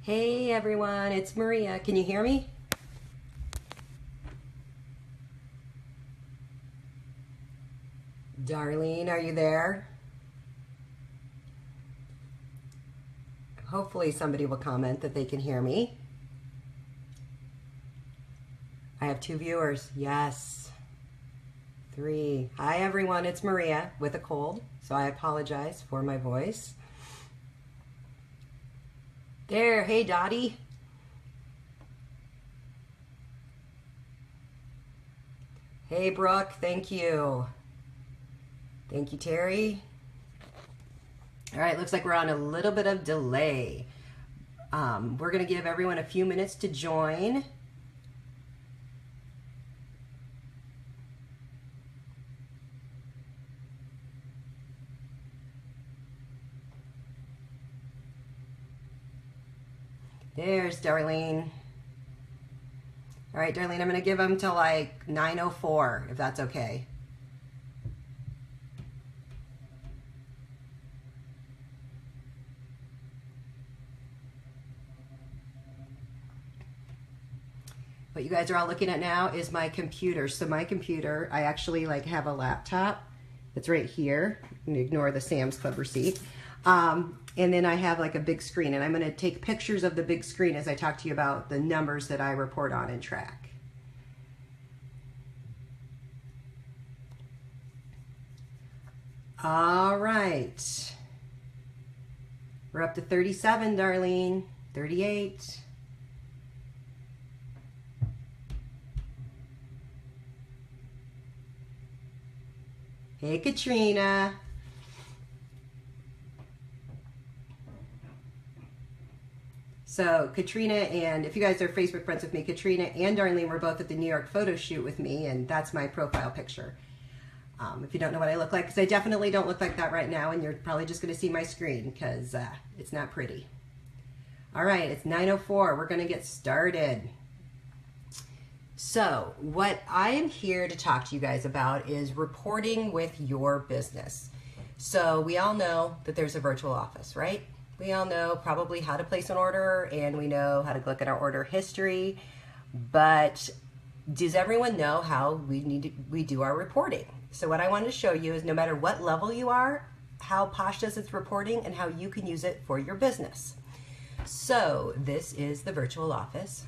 Hey everyone, it's Maria. Can you hear me? Darlene, are you there? Hopefully somebody will comment that they can hear me. I have 2 viewers. Yes. 3. Hi everyone, it's Maria with a cold, so I apologize for my voice. There, hey Dottie. Hey Brooke, thank you. Thank you, Terry. All right, looks like we're on a little bit of delay. We're gonna give everyone a few minutes to join. There's Darlene. All right, Darlene, I'm gonna give them till like 9:04, if that's okay. What you guys are all looking at now is my computer. So my computer, I actually have a laptop that's right here. Ignore the Sam's Club receipt. And then I have a big screen, and I'm gonna take pictures of the big screen as I talk to you about the numbers that I report on and track. All right. We're up to 37, Darlene. 38. Hey, Katrina. So Katrina, and if you guys are Facebook friends with me, Katrina and Darlene were both at the New York photo shoot with me, and that's my profile picture. If you don't know what I look like, because I definitely don't look like that right now, and you're probably just going to see my screen because it's not pretty. All right, it's 9:04. We're going to get started. So what I am here to talk to you guys about is reporting with your business. So we all know that there's a virtual office, right? We all know probably how to place an order, and we know how to look at our order history, but does everyone know how we do our reporting? So what I want to show you is no matter what level you are, how Posh does its reporting and how you can use it for your business. So this is the virtual office.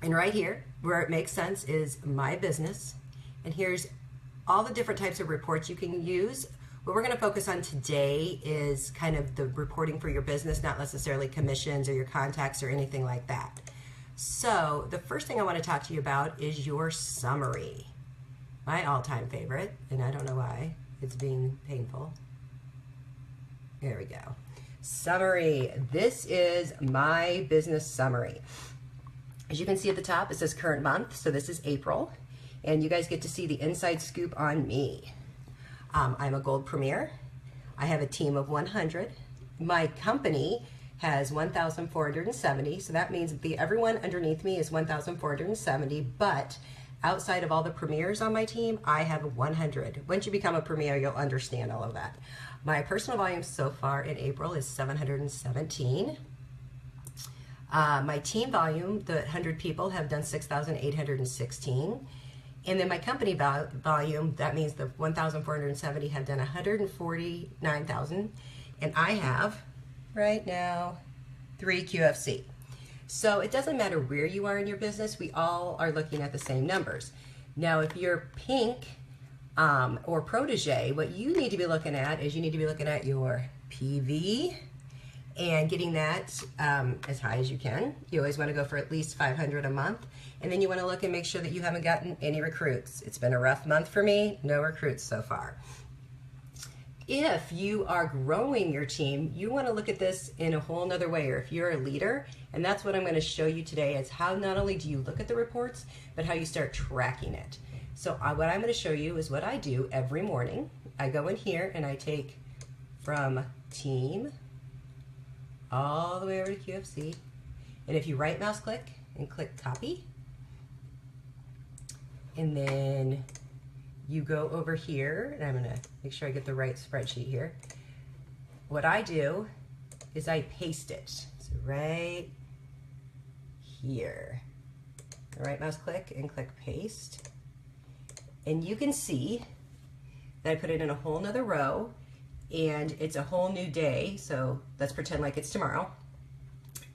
And right here, where it makes sense, is my business. And here's all the different types of reports you can use. What we're going to focus on today is kind of the reporting for your business, not necessarily commissions or your contacts or anything like that. So the first thing I want to talk to you about is your summary. My all-time favorite, and I don't know why it's being painful. There we go. Summary. This is my business summary. As you can see at the top, it says current month, so this is April, and you guys get to see the inside scoop on me. I'm a Gold Premier. I have a team of 100. My company has 1,470, so that means everyone underneath me is 1,470, but outside of all the premiers on my team, I have 100. Once you become a premier, you'll understand all of that. My personal volume so far in April is 717. My team volume, the 100 people have done 6,816. And then my company volume, that means the 1,470 have done 149,000. And I have, right now, 3 QFC. So it doesn't matter where you are in your business, we all are looking at the same numbers. Now, if you're pink or protege, what you need to be looking at is you need to be looking at your PV and getting that as high as you can. You always want to go for at least 500 a month. And then you want to look and make sure that you haven't gotten any recruits. It's been a rough month for me, no recruits so far. If you are growing your team, you want to look at this in a whole nother way, or if you're a leader, and that's what I'm going to show you today, is how not only do you look at the reports, but how you start tracking it. So what I'm going to show you is what I do every morning. I go in here and I take from team all the way over to QFC, and if you right mouse click and click copy, and then you go over here, and I'm going to make sure I get the right spreadsheet here. What I do is I paste it. So right here. Right mouse click and click paste. And you can see that I put it in a whole nother row, and it's a whole new day. So let's pretend like it's tomorrow,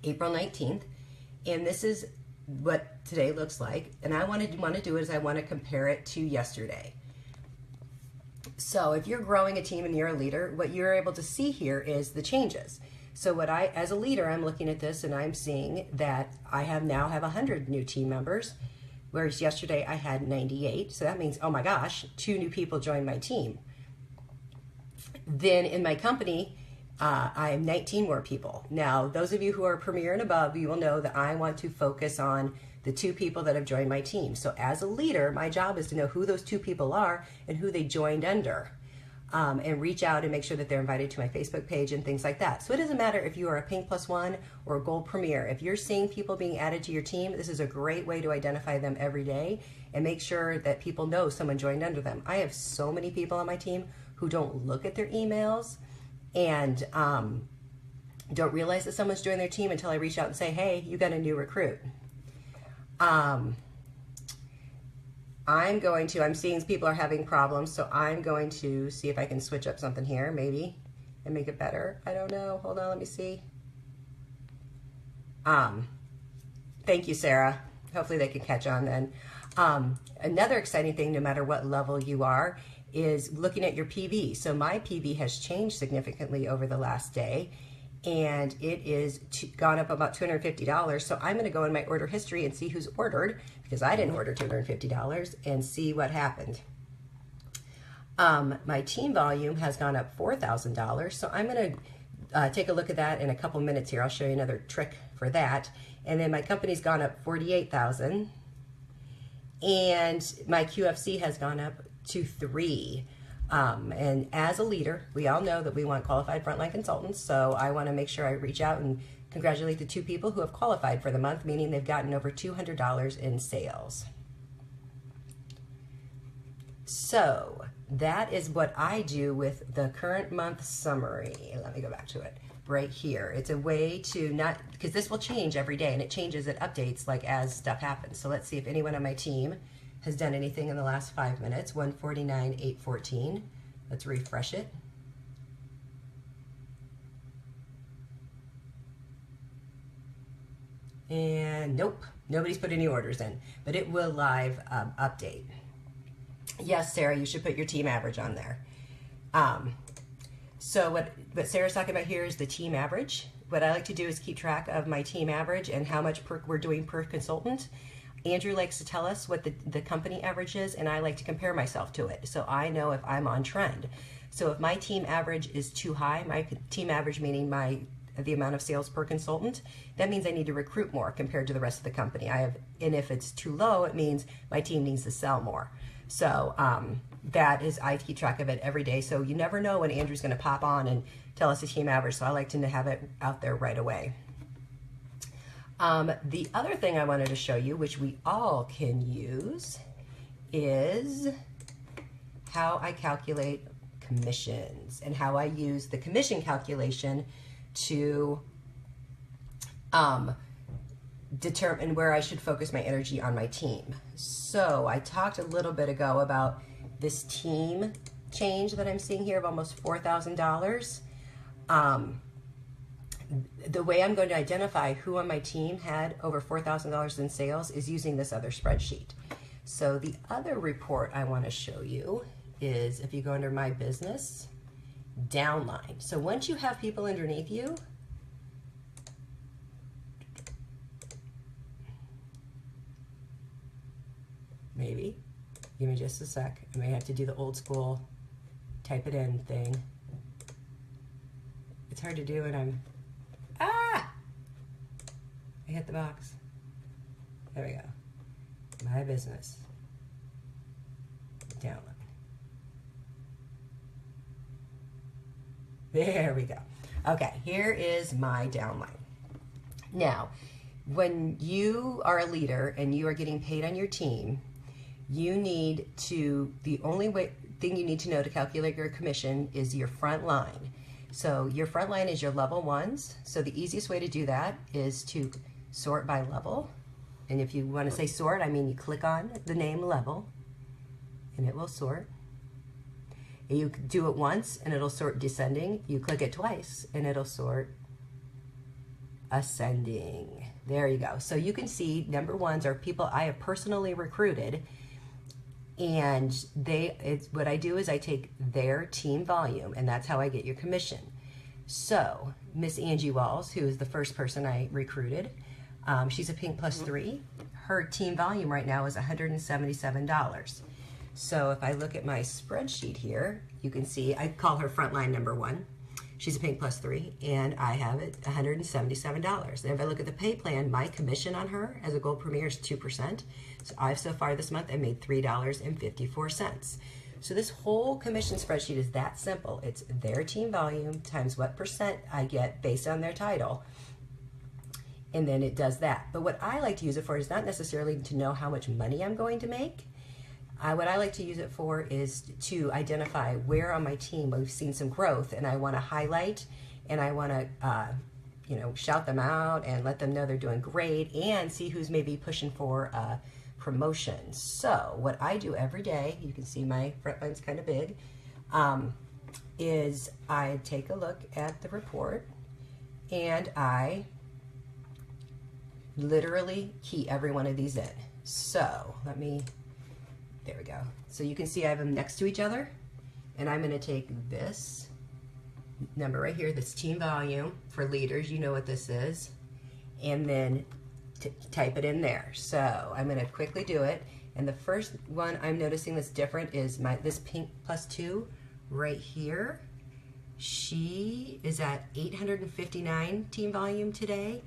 April 19th. And this is what today looks like. And I want to do is I want to compare it to yesterday. So if you're growing a team and you're a leader, what you're able to see here is the changes. So what as a leader, I'm looking at this and I'm seeing that I now have 100 new team members, whereas yesterday I had 98. So that means, oh my gosh, 2 new people joined my team. Then in my company, I have 19 more people. Now, those of you who are Premier and above, you will know that I want to focus on the 2 people that have joined my team. So as a leader, my job is to know who those 2 people are and who they joined under, and reach out and make sure that they're invited to my Facebook page and things like that. So it doesn't matter if you are a Pink +1 or a Gold Premier. If you're seeing people being added to your team, this is a great way to identify them every day and make sure that people know someone joined under them. I have so many people on my team who don't look at their emails and don't realize that someone's joined their team until I reach out and say, hey, you got a new recruit. I'm seeing people are having problems, so I'm going to see if I can switch up something here, maybe, and make it better. I don't know. Hold on, let me see. Thank you, Sarah. Hopefully they can catch on then. Another exciting thing, no matter what level you are, is looking at your PV. So my PV has changed significantly over the last day, and it is gone up about $250. So I'm going to go in my order history and see who's ordered, because I didn't order $250, and see what happened. My team volume has gone up $4,000. So I'm going to take a look at that in a couple minutes here. I'll show you another trick for that. And then my company's gone up 48,000, and my QFC has gone up to 3. And as a leader, we all know that we want qualified frontline consultants, so I want to make sure I reach out and congratulate the 2 people who have qualified for the month, meaning they've gotten over $200 in sales. So that is what I do with the current month summary. Let me go back to it right here. It's a way to not, because this will change every day, and it changes, it updates like as stuff happens. So let's see if anyone on my team has done anything in the last 5 minutes. 149, 814. Let's refresh it. And nope, nobody's put any orders in, but it will live update. Yes, Sarah, you should put your team average on there. So what Sarah's talking about here is the team average. What I like to do is keep track of my team average and how much we're doing per consultant. Andrew likes to tell us what the company average is, and I like to compare myself to it, so I know if I'm on trend. So if my team average is too high, my team average meaning the amount of sales per consultant, that means I need to recruit more compared to the rest of the company. And if it's too low, it means my team needs to sell more. So that is, I keep track of it every day. So you never know when Andrew's going to pop on and tell us the team average. So I like to have it out there right away. The other thing I wanted to show you, which we all can use, is how I calculate commissions and how I use the commission calculation to determine where I should focus my energy on my team. So I talked a little bit ago about this team change that I'm seeing here of almost $4,000. The way I'm going to identify who on my team had over $4,000 in sales is using this other spreadsheet. So the other report I want to show you is if you go under My Business, Downline. So once you have people underneath you, maybe, give me just a sec. I may have to do the old school type it in thing. It's hard to do when I hit the box. There we go. My Business, Downline. There we go. Okay, here is my downline. Now, when you are a leader and you are getting paid on your team, you need to, the only thing you need to know to calculate your commission is your front line. So your front line is your level ones. So the easiest way to do that is to sort by level. And if you want to say sort, I mean you click on the name level and it will sort. And you do it once and it'll sort descending. You click it twice and it'll sort ascending. There you go. So you can see number ones are people I have personally recruited, and what I do is I take their team volume, and that's how I get your commission. So Miss Angie Walls, who is the first person I recruited, she's a Pink +3. Her team volume right now is $177. So if I look at my spreadsheet here, you can see I call her frontline number 1. She's a Pink +3, and I have it $177. And if I look at the pay plan, my commission on her as a Gold Premier is 2%. So far this month I made $3.54. So this whole commission spreadsheet is that simple. It's their team volume times what percent I get based on their title, and then it does that. But what I like to use it for is not necessarily to know how much money I'm going to make. What I like to use it for is to identify where on my team we've seen some growth, and I want to highlight, and I want to shout them out and let them know they're doing great, and see who's maybe pushing for promotion. So what I do every day, you can see my front line's kind of big, is I take a look at the report and I literally key every one of these in. So there we go. So you can see I have them next to each other, and I'm going to take this number right here, this team volume for leaders, you know what this is, and then type it in there. So I'm going to quickly do it, and the first one I'm noticing that's different is this Pink +2 right here. She is at 859 team volume today.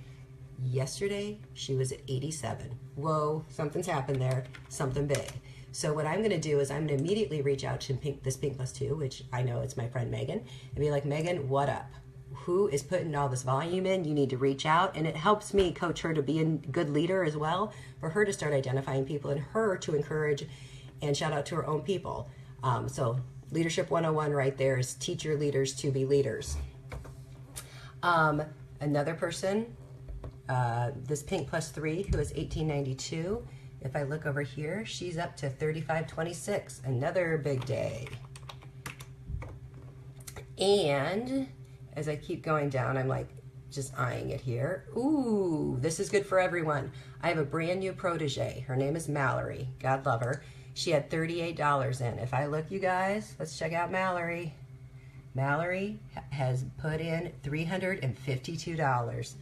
Yesterday she was at 87. Whoa, something's happened there, something big. So what I'm going to do is I'm going to immediately reach out to this Pink +2, which I know it's my friend Megan, and be like, Megan, what up? Who is putting all this volume in? You need to reach out. And it helps me coach her to be a good leader as well, for her to start identifying people and her to encourage and shout out to her own people. So Leadership 101 right there is teach your leaders to be leaders. Another person, this Pink +3 who is 1892. If I look over here, she's up to 3526, another big day. And as I keep going down, I'm like just eyeing it here. Ooh, this is good for everyone. I have a brand new protege. Her name is Mallory. God love her. She had $38 in. If I look, you guys, let's check out Mallory. Mallory has put in $352.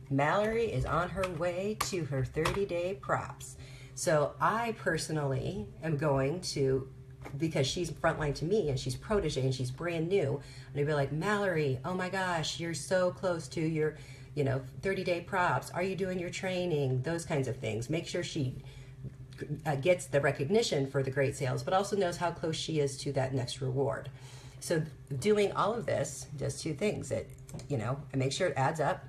Mallory is on her way to her 30-day props. So I personally am going to, because she's frontline to me and she's protege and she's brand new, and I'd be like, Mallory, oh my gosh, you're so close to your 30-day props. Are you doing your training? Those kinds of things. Make sure she gets the recognition for the great sales, but also knows how close she is to that next reward. So doing all of this does two things. I make sure it adds up.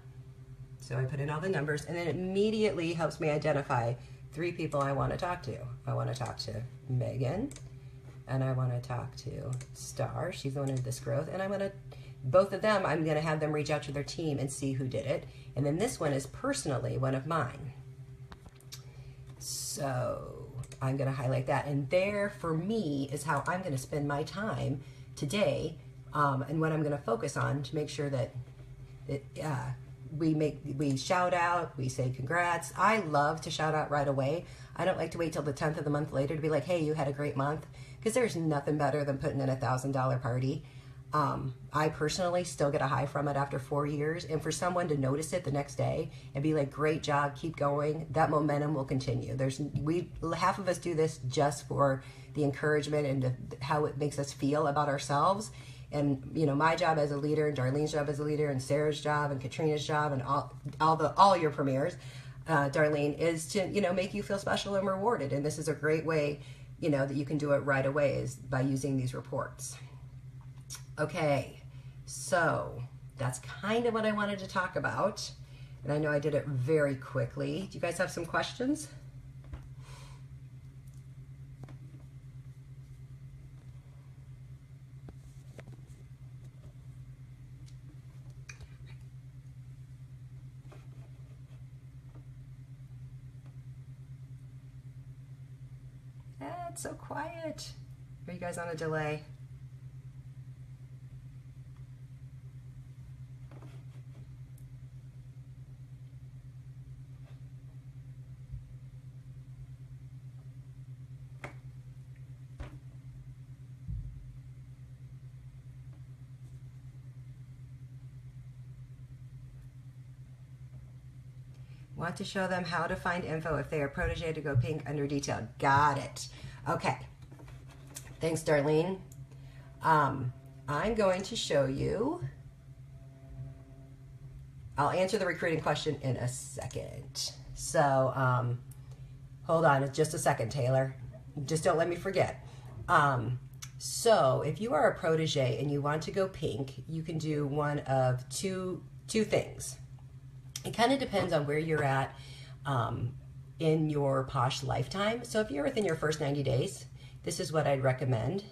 So I put in all the numbers, and then it immediately helps me identify 3 people I want to talk to. I want to talk to Megan, and I want to talk to Star. She's the one who did this growth, and both of them, I'm going to have them reach out to their team and see who did it. And then this one is personally one of mine. So I'm going to highlight that, and there for me is how I'm going to spend my time today, and what I'm going to focus on to make sure that we shout out, we say congrats. I love to shout out right away. I don't like to wait till the 10th of the month later to be like, hey, you had a great month, because there's nothing better than putting in a $1,000 party. I personally still get a high from it after 4 years, and for someone to notice it the next day and be like, great job, keep going, that momentum will continue. Half of us do this just for the encouragement and how it makes us feel about ourselves. And my job as a leader, and Darlene's job as a leader, and Sarah's job, and Katrina's job, and all your premiers, Darlene, is to make you feel special and rewarded. And this is a great way, that you can do it right away, is by using these reports. Okay, so that's kind of what I wanted to talk about, and I know I did it very quickly. Do you guys have some questions? quiet, so quiet. Are you guys on a delay? Want to show them how to find info if they are protege to go pink under detail. Got it. Okay. Thanks, Darlene. I'm going to show you. I'll answer the recruiting question in a second. So hold on just a second, Taylor. Just don't let me forget. So if you are a protege and you want to go pink, you can do one of two things. It kind of depends on where you're at in your Posh lifetime. So if you're within your first 90 days, this is what I'd recommend.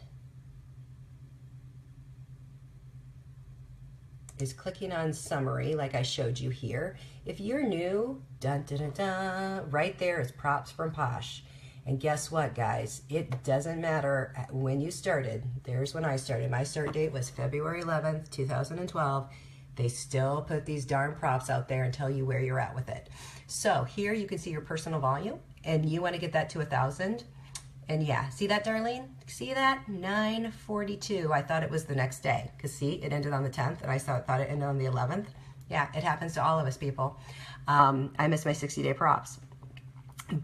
Is clicking on summary like I showed you here. If you're new, dun, dun, dun, dun, right there is props from Posh. And guess what, guys? It doesn't matter when you started. There's when I started. My start date was February 11th, 2012. They still put these darn props out there and tell you where you're at with it. So here you can see your personal volume, and you want to get that to 1,000. And yeah, see that, Darlene? See that? 9:42. I thought it was the next day. Because see, it ended on the 10th, and I thought it ended on the 11th. Yeah, it happens to all of us, people. I missed my 60-day props.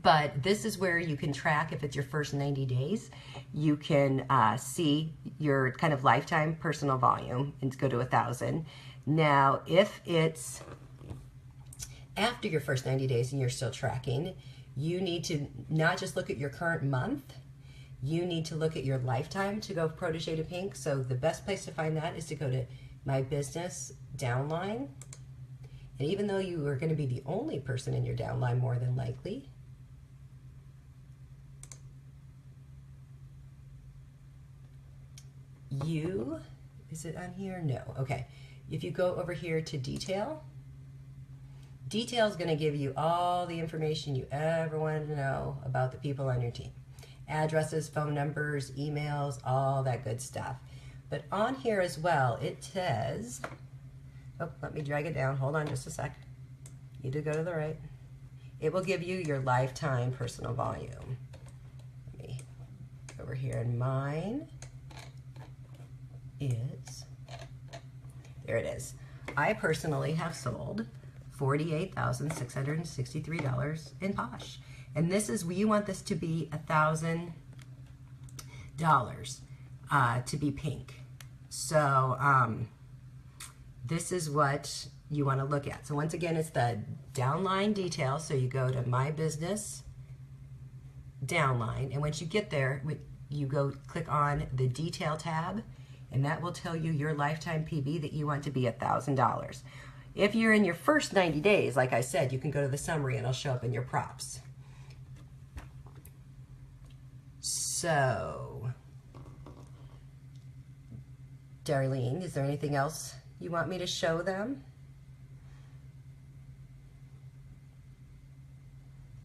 But this is where you can track if it's your first 90 days. You can see your kind of lifetime personal volume and go to 1,000. Now, if it's after your first 90 days and you're still tracking, you need to not just look at your current month, you need to look at your lifetime to go protege to pink. So the best place to find that is to go to My Business downline. And even though you are going to be the only person in your downline more than likely, is it on here? No. Okay. If you go over here to detail, detail is going to give you all the information you ever wanted to know about the people on your team. Addresses, phone numbers, emails, all that good stuff. But on here as well, it says, oh, let me drag it down. Hold on just a sec. Need to go to the right. It will give you your lifetime personal volume. Let me go over here, and mine is, there it is. I personally have sold $48,663 in Posh. And this is, you want this to be $1,000 to be pink. So this is what you want to look at. So once again, it's the downline detail. So you go to My Business downline. And once you get there, you go click on the detail tab. And that will tell you your lifetime PV that you want to be $1,000. If you're in your first 90 days, like I said, you can go to the summary and it'll show up in your props. So, Darlene, is there anything else you want me to show them?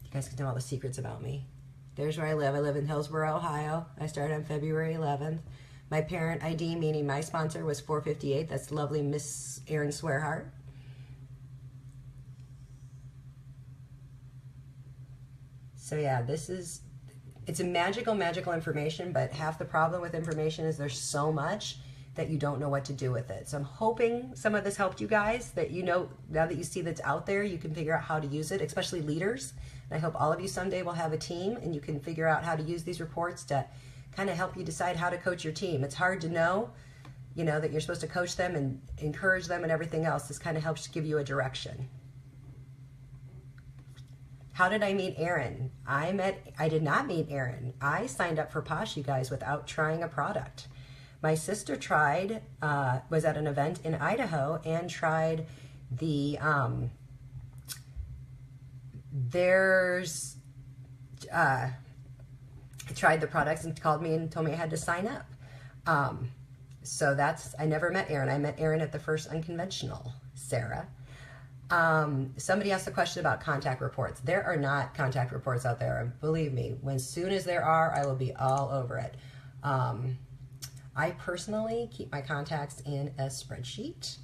You guys can know all the secrets about me. There's where I live. I live in Hillsboro, Ohio. I started on February 11th. My parent ID, meaning my sponsor, was 458. That's lovely Miss Erin Swearheart. So yeah, it's a magical information, but half the problem with information is there's so much that you don't know what to do with it. So I'm hoping some of this helped you guys, that you know, now that you see that's out there, you can figure out how to use it, especially leaders. And I hope all of you someday will have a team and you can figure out how to use these reports to kind of help you decide how to coach your team. It's hard to know, you know, that you're supposed to coach them and encourage them and everything else. This kind of helps give you a direction. How did I meet Erin? I did not meet Erin. I signed up for Posh, you guys, without trying a product. My sister tried, was at an event in Idaho and tried the, tried the products and called me and told me I had to sign up. So I never met Erin. I met Erin at the first Unconventional, Sarah. Somebody asked a question about contact reports. There are not contact reports out there. And believe me, as soon as there are, I will be all over it. I personally keep my contacts in a spreadsheet,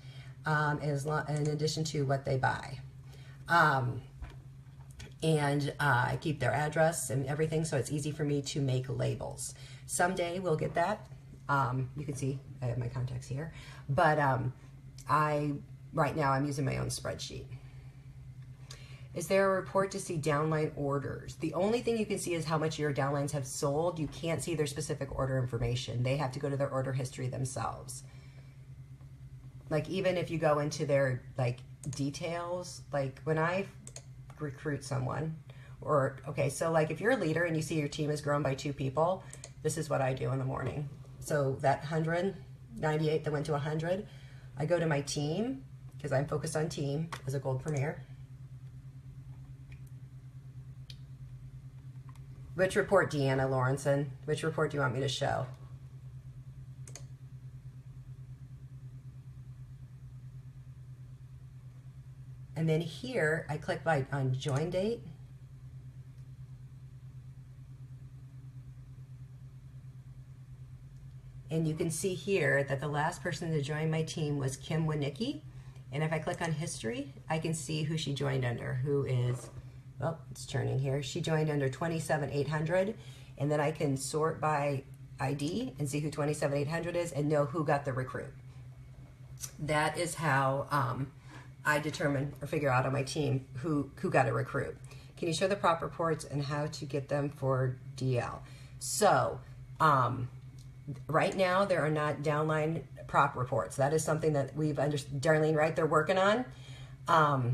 in addition to what they buy. And I keep their address and everything, so it's easy for me to make labels. Someday we'll get that. You can see I have my contacts here, but right now I'm using my own spreadsheet. Is there a report to see downline orders? The only thing you can see is how much your downlines have sold. You can't see their specific order information. They have to go to their order history themselves. Like even if you go into their like details, like when I recruit someone, or okay, so like if you're a leader and you see your team has grown by 2 people, this is what I do in the morning. So that 198 that went to 100, I go to my team because I'm focused on team as a gold premier. Which report, Deanna Lawrenson? Which report do you want me to show? And then here, I click on join date. And you can see here that the last person to join my team was Kim Winicki. And if I click on history, I can see who she joined under, who is, oh, it's turning here. She joined under 27800. And then I can sort by ID and see who 27800 is and know who got the recruit. That is how I determine or figure out on my team who got a recruit. Can you show the prop reports and how to get them for DL? So, right now, there are not downline prop reports. That is something that we've understood. Darlene, right? They're working on. All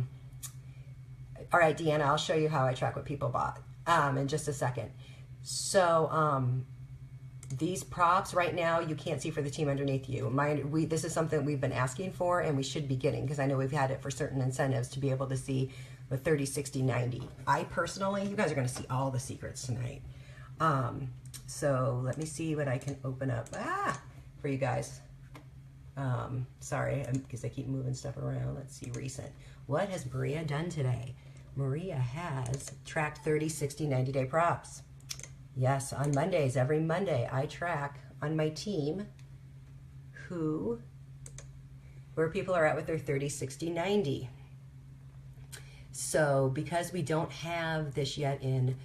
right, Deanna, I'll show you how I track what people bought in just a second. So these props right now, you can't see for the team underneath you. This is something we've been asking for and we should be getting because I know we've had it for certain incentives to be able to see the 30, 60, 90. I personally, you guys are going to see all the secrets tonight. So let me see what I can open up for you guys. Sorry, because I keep moving stuff around. Let's see, recent. What has Maria done today? Maria has tracked 30, 60, 90-day props. Yes, on Mondays, every Monday, I track on my team where people are at with their 30, 60, 90. So because we don't have this yet in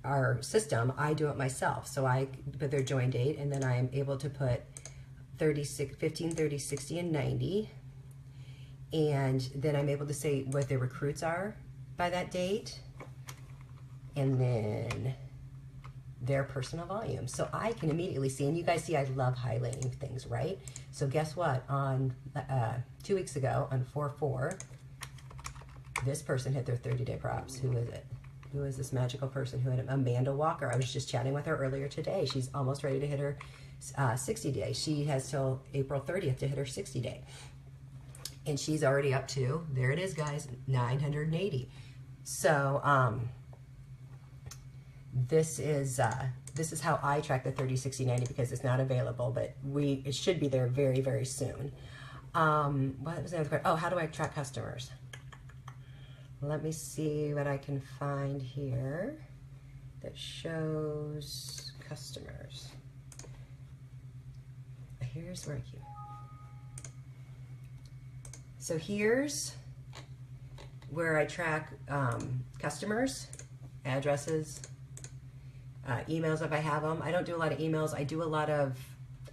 our system, I do it myself. So I put their join date, and then I am able to put 15, 30, 60, and 90. And then I'm able to say what their recruits are by that date. And then their personal volume. So I can immediately see, and you guys see I love highlighting things, right? So guess what? On 2 weeks ago, on 4/4, this person hit their 30-day props. Who is it? Who is this magical person who had Amanda Walker? I was just chatting with her earlier today. She's almost ready to hit her 60 day. She has till April 30th to hit her 60 day. And she's already up to, there it is, guys, 980. So this is how I track the 30, 60, 90 because it's not available, but it should be there very, very soon. What was the other question? Oh, how do I track customers? Let me see what I can find here that shows customers. Here's where I keep. So here's where I track customers, addresses, emails if I have them. I don't do a lot of emails. I do a lot of,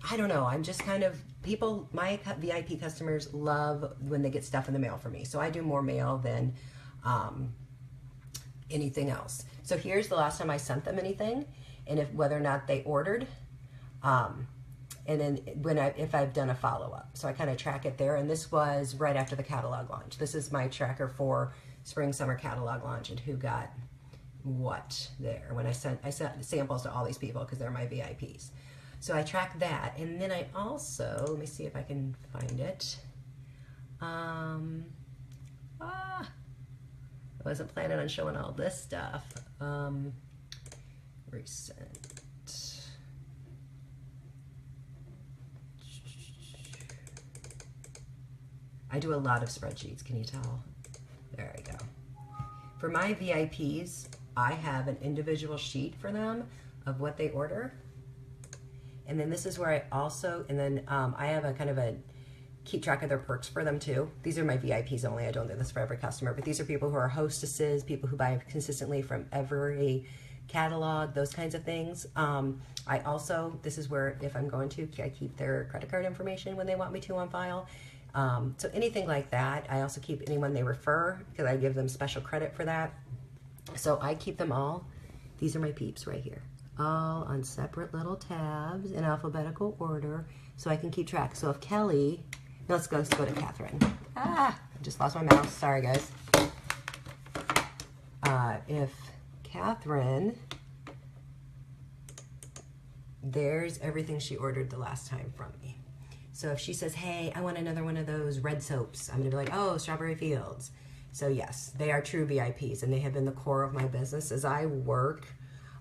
I don't know, I'm just kind of, people, my VIP customers love when they get stuff in the mail from me. So I do more mail than anything else. So here's the last time I sent them anything, and whether or not they ordered, and then if I've done a follow-up. So I kind of track it there, and this was right after the catalog launch. This is my tracker for spring summer catalog launch and who got what there when I sent samples to all these people because they're my VIPs. So I track that, and then I also, let me see if I can find it. I wasn't planning on showing all this stuff. Recent. I do a lot of spreadsheets, can you tell? There I go. For my VIPs, I have an individual sheet for them of what they order. And then this is where I also, and then I have a kind of a keep track of their perks for them too. These are my VIPs only. I don't do this for every customer, but these are people who are hostesses, people who buy consistently from every catalog, those kinds of things. I also, this is where if I'm going to, I keep their credit card information when they want me to on file. So anything like that. I also keep anyone they refer because I give them special credit for that. So I keep them all. These are my peeps right here, all on separate little tabs in alphabetical order so I can keep track. So if Kelly, let's go to Catherine. I just lost my mouse. Sorry, guys. If Catherine, there's everything she ordered the last time from me. So if she says, hey, I want another one of those red soaps, I'm going to be like, oh, Strawberry Fields. So yes, they are true VIPs, and they have been the core of my business. As I work,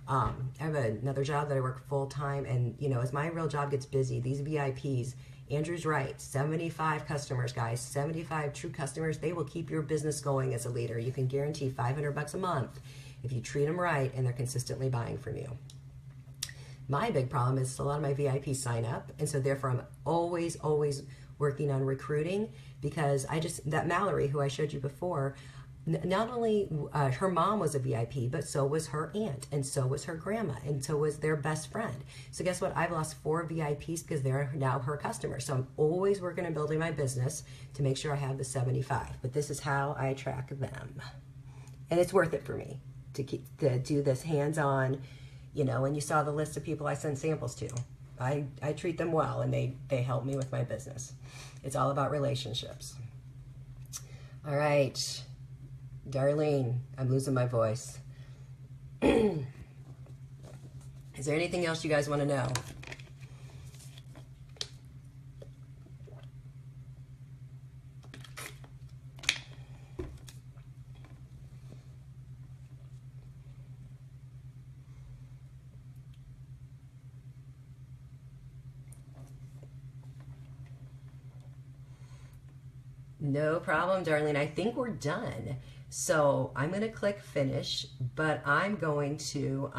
I have another job that I work full time, and you know, as my real job gets busy, these VIPs, Andrew's right, 75 customers, guys, 75 true customers, they will keep your business going as a leader. You can guarantee $500 a month if you treat them right and they're consistently buying from you. My big problem is a lot of my VIPs sign up, and so therefore I'm always working on recruiting, because that Mallory, who I showed you before, not only her mom was a VIP, but so was her aunt, and so was her grandma, and so was their best friend. So guess what? I've lost 4 VIPs because they're now her customers. So I'm always working on building my business to make sure I have the 75. But this is how I track them, and it's worth it for me to do this hands-on. You know, and you saw the list of people I send samples to. I treat them well, and they help me with my business. It's all about relationships. All right, Darlene, I'm losing my voice. Is there anything else you guys want to know? No problem, Darlene. I think we're done. So I'm going to click finish, but I'm going to,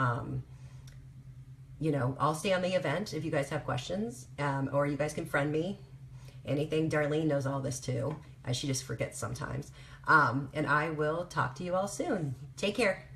you know, I'll stay on the event if you guys have questions, or you guys can friend me. Anything. Darlene knows all this too. She just forgets sometimes. And I will talk to you all soon. Take care.